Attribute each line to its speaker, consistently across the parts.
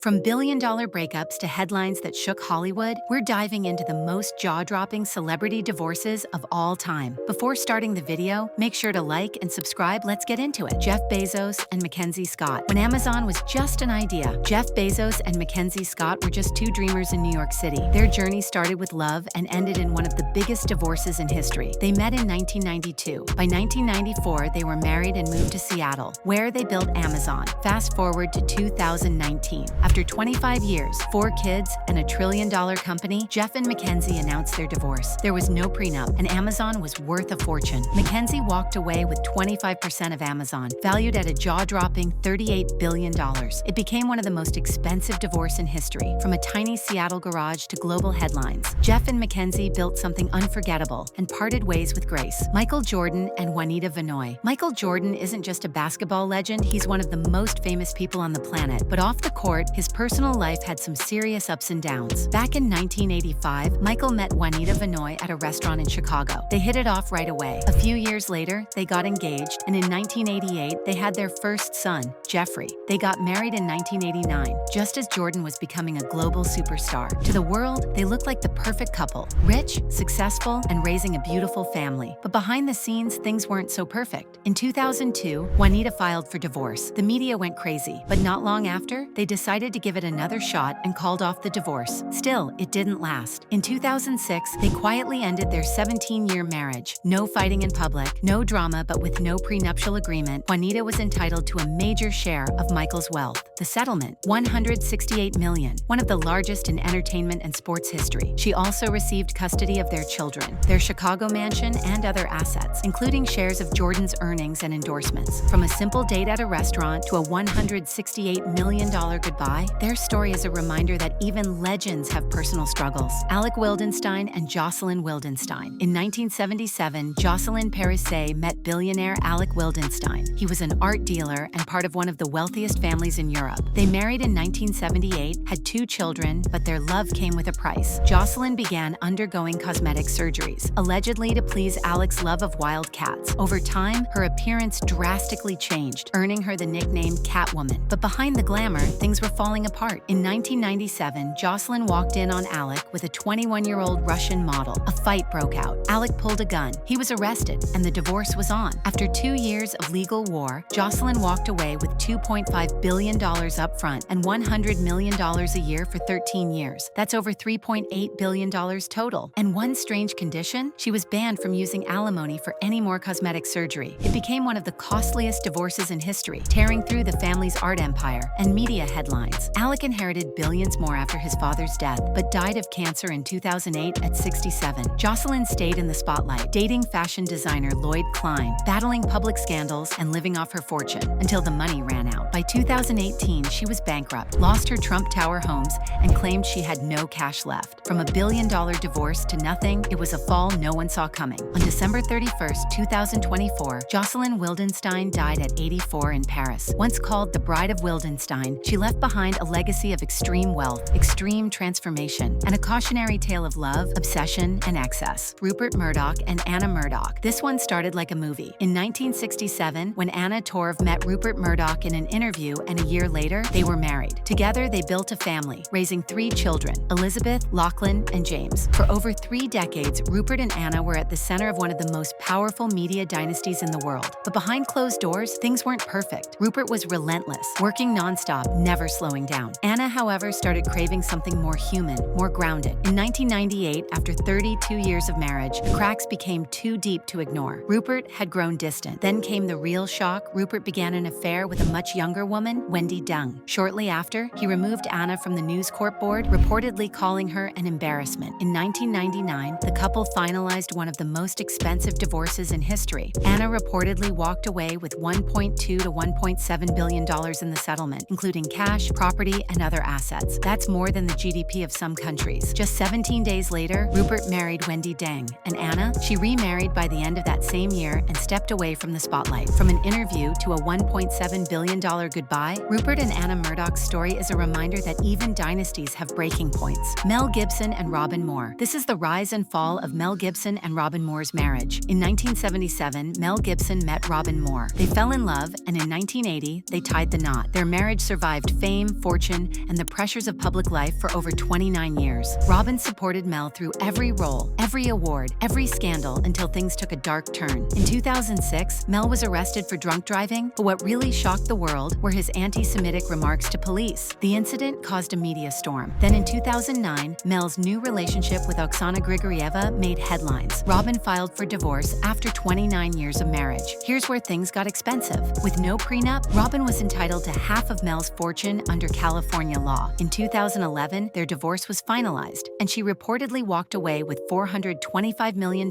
Speaker 1: From billion-dollar breakups to headlines that shook Hollywood, we're diving into the most jaw-dropping celebrity divorces of all time. Before starting the video, make sure to like and subscribe. Let's get into it. Jeff Bezos and Mackenzie Scott. When Amazon was just an idea, Jeff Bezos and Mackenzie Scott were just two dreamers in New York City. Their journey started with love and ended in one of the biggest divorces in history. They met in 1992. By 1994, they were married and moved to Seattle, where they built Amazon. Fast forward to 2019. After 25 years, 4 kids, and a trillion-dollar company, Jeff and Mackenzie announced their divorce. There was no prenup, and Amazon was worth a fortune. Mackenzie walked away with 25% of Amazon, valued at a jaw-dropping $38 billion. It became one of the most expensive divorces in history, from a tiny Seattle garage to global headlines. Jeff and Mackenzie built something unforgettable and parted ways with grace. Michael Jordan and Juanita Vinoy. Michael Jordan isn't just a basketball legend, he's one of the most famous people on the planet, but off the court, his personal life had some serious ups and downs. Back in 1985, Michael met Juanita Vinoy at a restaurant in Chicago. They hit it off right away. A few years later, they got engaged, and in 1988, they had their first son, Jeffrey. They got married in 1989, just as Jordan was becoming a global superstar. To the world, they looked like the perfect couple, rich, successful, and raising a beautiful family. But behind the scenes, things weren't so perfect. In 2002, Juanita filed for divorce. The media went crazy, but not long after, they decided to give it another shot and called off the divorce. Still, it didn't last. In 2006, they quietly ended their 17-year marriage. No fighting in public, no drama, but with no prenuptial agreement, Juanita was entitled to a major share of Michael's wealth. The settlement, $168 million, one of the largest in entertainment and sports history. She also received custody of their children, their Chicago mansion, and other assets, including shares of Jordan's earnings and endorsements. From a simple date at a restaurant to a $168 million goodbye, their story is a reminder that even legends have personal struggles. Alec Wildenstein and Jocelyn Wildenstein. In 1977, Jocelyn Perisset met billionaire Alec Wildenstein. He was an art dealer and part of one of the wealthiest families in Europe. They married in 1978, had 2 children, but their love came with a price. Jocelyn began undergoing cosmetic surgeries, allegedly to please Alec's love of wild cats. Over time, her appearance drastically changed, earning her the nickname Catwoman. But behind the glamour, things were falling apart. In 1997, Jocelyn walked in on Alec with a 21-year-old Russian model. A fight broke out. Alec pulled a gun. He was arrested, and the divorce was on. After 2 years of legal war, Jocelyn walked away with $2.5 billion up front and $100 million a year for 13 years. That's over $3.8 billion total. And one strange condition? She was banned from using alimony for any more cosmetic surgery. It became one of the costliest divorces in history, tearing through the family's art empire and media headlines. Alec inherited billions more after his father's death, but died of cancer in 2008 at 67. Jocelyn stayed in the spotlight, dating fashion designer Lloyd Klein, battling public scandals and living off her fortune until the money ran out. By 2018, she was bankrupt, lost her Trump Tower homes, and claimed she had no cash left. From $1 billion divorce to nothing, it was a fall no one saw coming. On December 31st, 2024, Jocelyn Wildenstein died at 84 in Paris. Once called the Bride of Wildenstein, she left behind a legacy of extreme wealth, extreme transformation, and a cautionary tale of love, obsession, and excess. Rupert Murdoch and Anna Murdoch. This one started like a movie. In 1967, when Anna Torv met Rupert Murdoch in an interview, and a year later, they were married. Together, they built a family, raising 3 children, Elizabeth, Lachlan, and James. For over 3 decades, Rupert and Anna were at the center of one of the most powerful media dynasties in the world. But behind closed doors, things weren't perfect. Rupert was relentless, working nonstop, never slowing down. Anna, however, started craving something more human, more grounded. In 1998, after 32 years of marriage, the cracks became too deep to ignore. Rupert had grown distant. Then came the real shock. Rupert began an affair with a much younger woman, Wendy Dung. Shortly after, he removed Anna from the News Corp board, reportedly calling her an embarrassment. In 1999, the couple finalized one of the most expensive divorces in history. Anna reportedly walked away with $1.2 to $1.7 billion in the settlement, including cash, property, and other assets. That's more than the GDP of some countries. Just 17 days later, Rupert married Wendy Dang, and Anna, she remarried by the end of that same year and stepped away from the spotlight. From an interview to a $1.7 billion goodbye, Rupert and Anna Murdoch's story is a reminder that even dynasties have breaking points. Mel Gibson and Robin Moore. This is the rise and fall of Mel Gibson and Robin Moore's marriage. In 1977, Mel Gibson met Robin Moore. They fell in love, and in 1980, they tied the knot. Their marriage survived fame, fame, fortune, and the pressures of public life for over 29 years. Robin supported Mel through every role, every award, every scandal until things took a dark turn. In 2006, Mel was arrested for drunk driving, but what really shocked the world were his anti-Semitic remarks to police. The incident caused a media storm. Then in 2009, Mel's new relationship with Oksana Grigorieva made headlines. Robin filed for divorce after 29 years of marriage. Here's where things got expensive. With no prenup, Robin was entitled to half of Mel's fortune under California law. In 2011, their divorce was finalized, and she reportedly walked away with $425 million,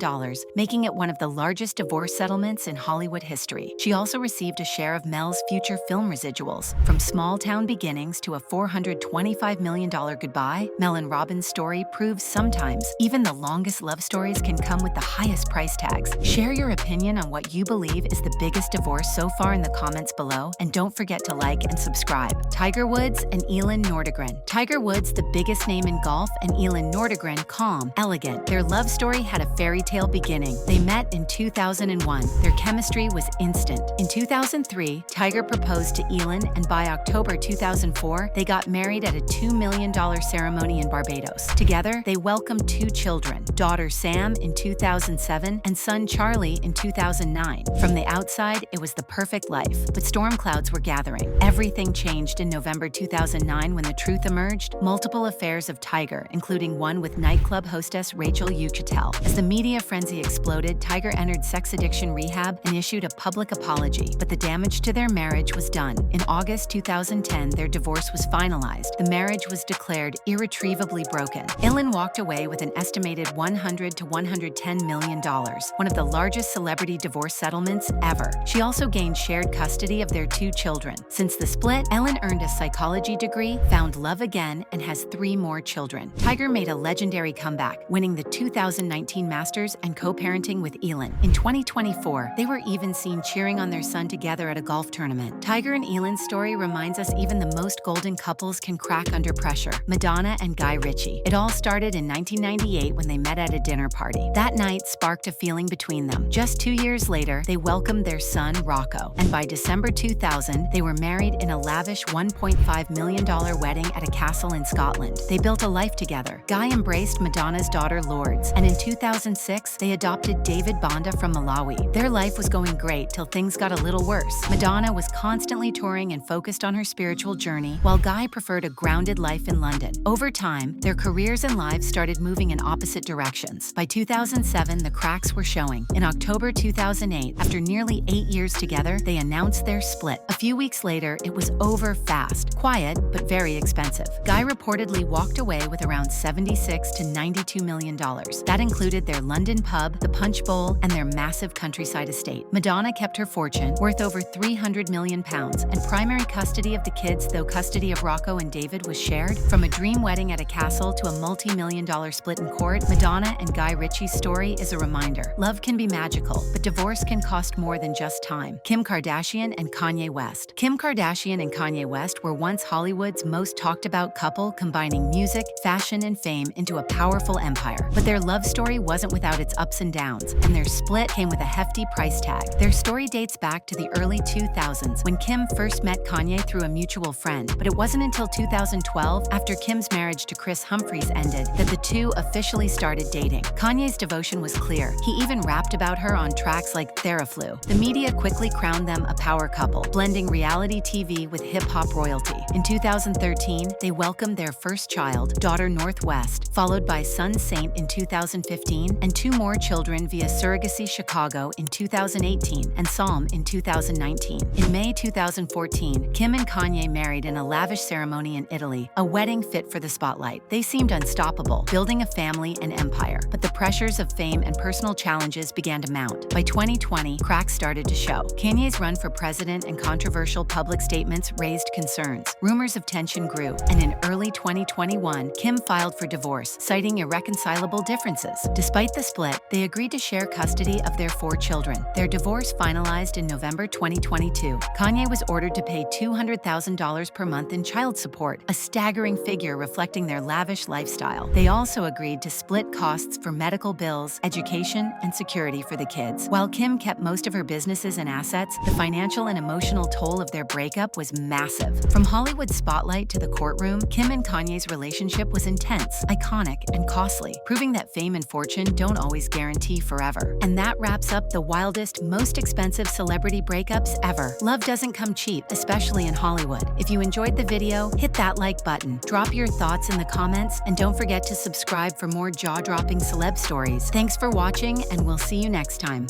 Speaker 1: making it one of the largest divorce settlements in Hollywood history. She also received a share of Mel's future film residuals. From small-town beginnings to a $425 million goodbye, Mel and Robin's story proves sometimes even the longest love stories can come with the highest price tags. Share your opinion on what you believe is the biggest divorce so far in the comments below, and don't forget to like and subscribe. Tiger Woods and Elin Nordegren. Tiger Woods, the biggest name in golf, and Elin Nordegren, calm, elegant. Their love story had a fairy tale beginning. They met in 2001. Their chemistry was instant. In 2003, Tiger proposed to Elin, and by October 2004, they got married at a $2 million ceremony in Barbados. Together, they welcomed 2 children, daughter Sam in 2007 and son Charlie in 2009. From the outside, it was the perfect life, but storm clouds were gathering. Everything changed in November 2009 when the truth emerged. Multiple affairs of Tiger, including one with nightclub hostess Rachel Yucatel. As the media frenzy exploded, Tiger entered sex addiction rehab and issued a public apology, but the damage to their marriage was done. In August 2010, their divorce was finalized. The marriage was declared irretrievably broken. Elin walked away with an estimated $100 to $110 million, one of the largest celebrity divorce settlements ever. She also gained shared custody of their 2 children. Since the split, Elin earned a psychology degree, found love again, and has 3 more children. Tiger made a legendary comeback, winning the 2019 Masters and co-parenting with Elin. In 2024, they were even seen cheering on their son together at a golf tournament. Tiger and Elin's story reminds us even the most golden couples can crack under pressure. Madonna and Guy Ritchie. It all started in 1998 when they met at a dinner party. That night sparked a feeling between them. Just 2 years later, they welcomed their son, Rocco, and by December 2000, they were married in a lavish $1.5 million wedding at a castle in Scotland. They built a life together. Guy embraced Madonna's daughter, Lourdes, and in 2006, they adopted David Banda from Malawi. Their life was going great till things got a little worse. Madonna was constantly touring and focused on her spiritual journey, while Guy preferred a grounded life in London. Over time, their careers and lives started moving in opposite directions. By 2007, the cracks were showing. In October 2008, after nearly 8 years together, they announced their split. A few weeks later, it was over fast. Quiet, but very expensive. Guy reportedly walked away with around $76 to $92 million. That included their London pub, the Punch Bowl, and their massive countryside estate. Madonna kept her fortune, worth over £300 million, and primary custody of the kids, though custody of Rocco and David was shared. From a dream wedding at a castle to a multi-million-dollar split in court, Madonna and Guy Ritchie's story is a reminder. Love can be magical, but divorce can cost more than just time. Kim Kardashian and Kanye West. Kim Kardashian and Kanye West were once Hollywood's most talked about couple, combining music, fashion, and fame into a powerful empire. But their love story wasn't without its ups and downs, and their split came with a hefty price tag. Their story dates back to the early 2000s when Kim first met Kanye through a mutual friend, but it wasn't until 2012, after Kim's marriage to Chris Humphries ended, that the two officially started dating. Kanye's devotion was clear. He even rapped about her on tracks like Theraflu. The media quickly crowned them a power couple, blending reality TV with hip-hop royalty. In 2013, they welcomed their first child, daughter Northwest, followed by son Saint in 2015, and 2 more children via surrogacy Chicago in 2018 and Psalm in 2019. In May 2014, Kim and Kanye married in a lavish ceremony in Italy, a wedding fit for the spotlight. They seemed unstoppable, building a family and empire, but the pressures of fame and personal challenges began to mount. By 2020, cracks started to show. Kanye's run for president and controversial public statements raised concerns. Rumors of tension grew, and in early 2021, Kim filed for divorce, citing irreconcilable differences. Despite the split, they agreed to share custody of their 4 children. Their divorce finalized in November 2022. Kanye was ordered to pay $200,000 per month in child support, a staggering figure reflecting their lavish lifestyle. They also agreed to split costs for medical bills, education, and security for the kids. While Kim kept most of her businesses and assets, the financial and emotional toll of their breakup was massive. From Hollywood spotlight to the courtroom, Kim and Kanye's relationship was intense, iconic, and costly, proving that fame and fortune don't always guarantee forever. And that wraps up the wildest, most expensive celebrity breakups ever. Love doesn't come cheap, especially in Hollywood. If you enjoyed the video, hit that like button, drop your thoughts in the comments, and don't forget to subscribe for more jaw-dropping celeb stories. Thanks for watching, and we'll see you next time.